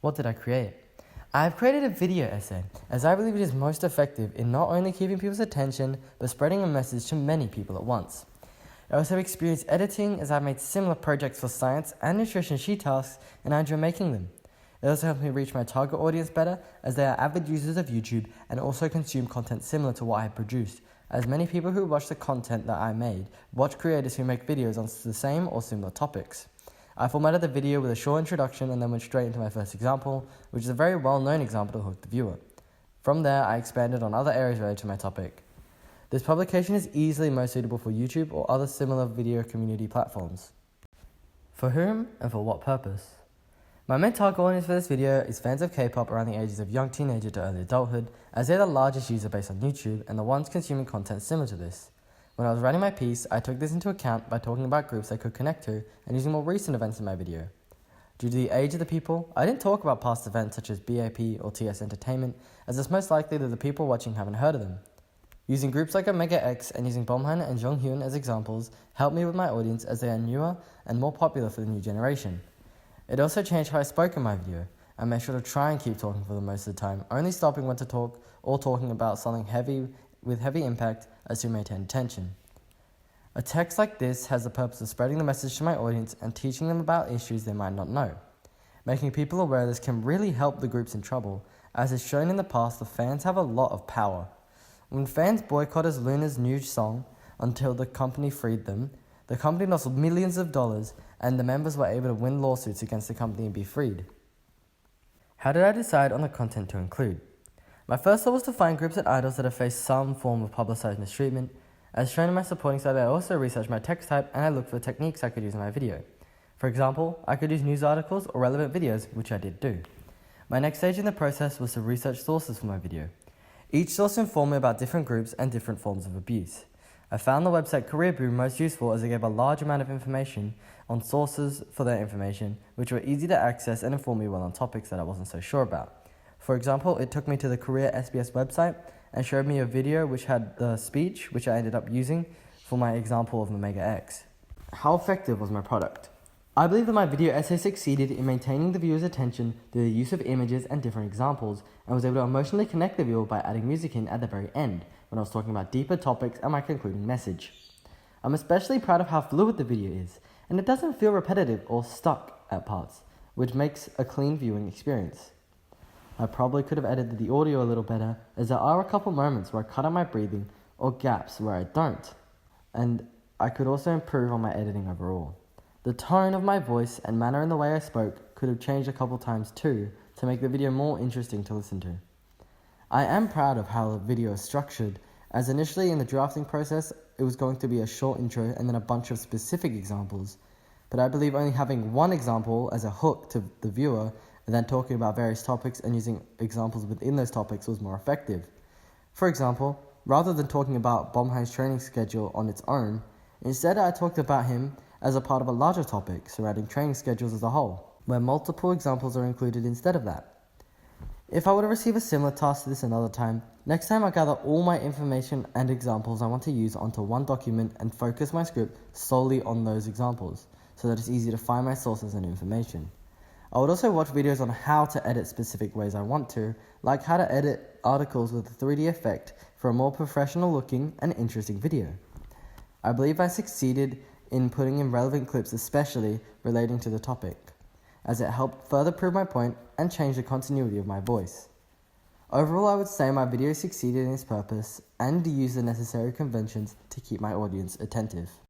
What did I create? I have created a video essay, as I believe it is most effective in not only keeping people's attention, but spreading a message to many people at once. I also have experience editing, as I've made similar projects for science and nutrition sheet tasks, and I enjoy making them. It also helps me reach my target audience better, as they are avid users of YouTube and also consume content similar to what I have produced, as many people who watch the content that I made watch creators who make videos on the same or similar topics. I formatted the video with a short introduction and then went straight into my first example, which is a very well-known example to hook the viewer. From there, I expanded on other areas related to my topic. This publication is easily most suitable for YouTube or other similar video community platforms. For whom and for what purpose? My main target audience for this video is fans of K-pop around the ages of young teenager to early adulthood, as they're the largest user base on YouTube and the ones consuming content similar to this. When I was writing my piece, I took this into account by talking about groups I could connect to and using more recent events in my video. Due to the age of the people, I didn't talk about past events such as BAP or TS Entertainment, as it's most likely that the people watching haven't heard of them. Using groups like Omega X and using Bomhan and Jonghyun as examples helped me with my audience, as they are newer and more popular for the new generation. It also changed how I spoke in my video. I made sure to try and keep talking for the most of the time, only stopping when to talk or talking about something heavy with heavy impact as to maintain attention. A text like this has the purpose of spreading the message to my audience and teaching them about issues they might not know. Making people aware of this can really help the groups in trouble, as is shown in the past the fans have a lot of power. When fans boycotted Luna's new song until the company freed them, the company lost millions of dollars and the members were able to win lawsuits against the company and be freed. How did I decide on the content to include? My first thought was to find groups and idols that have faced some form of publicized mistreatment. As shown in my supporting slide, I also researched my text type and I looked for techniques I could use in my video. For example, I could use news articles or relevant videos, which I did do. My next stage in the process was to research sources for my video. Each source informed me about different groups and different forms of abuse. I found the website Career Boom most useful, as it gave a large amount of information on sources for their information, which were easy to access and informed me well on topics that I wasn't so sure about. For example, it took me to the Career SBS website and showed me a video which had the speech, which I ended up using for my example of Omega X. How effective was my product? I believe that my video essay succeeded in maintaining the viewer's attention through the use of images and different examples, and was able to emotionally connect the viewer by adding music in at the very end, when I was talking about deeper topics and my concluding message. I'm especially proud of how fluid the video is, and it doesn't feel repetitive or stuck at parts, which makes a clean viewing experience. I probably could have edited the audio a little better, as there are a couple moments where I cut out my breathing or gaps where I don't, and I could also improve on my editing overall. The tone of my voice and manner in the way I spoke could have changed a couple times too, to make the video more interesting to listen to. I am proud of how the video is structured, as initially in the drafting process it was going to be a short intro and then a bunch of specific examples, but I believe only having one example as a hook to the viewer and then talking about various topics and using examples within those topics was more effective. For example, rather than talking about Bomhan's training schedule on its own, instead I talked about him as a part of a larger topic surrounding training schedules as a whole, where multiple examples are included instead of that. If I were to receive a similar task to this another time, next time I gather all my information and examples I want to use onto one document and focus my script solely on those examples, so that it's easy to find my sources and information. I would also watch videos on how to edit specific ways I want to, like how to edit articles with a 3D effect for a more professional looking and interesting video. I believe I succeeded in putting in relevant clips, especially relating to the topic, as it helped further prove my point and change the continuity of my voice. Overall, I would say my video succeeded in its purpose and used the necessary conventions to keep my audience attentive.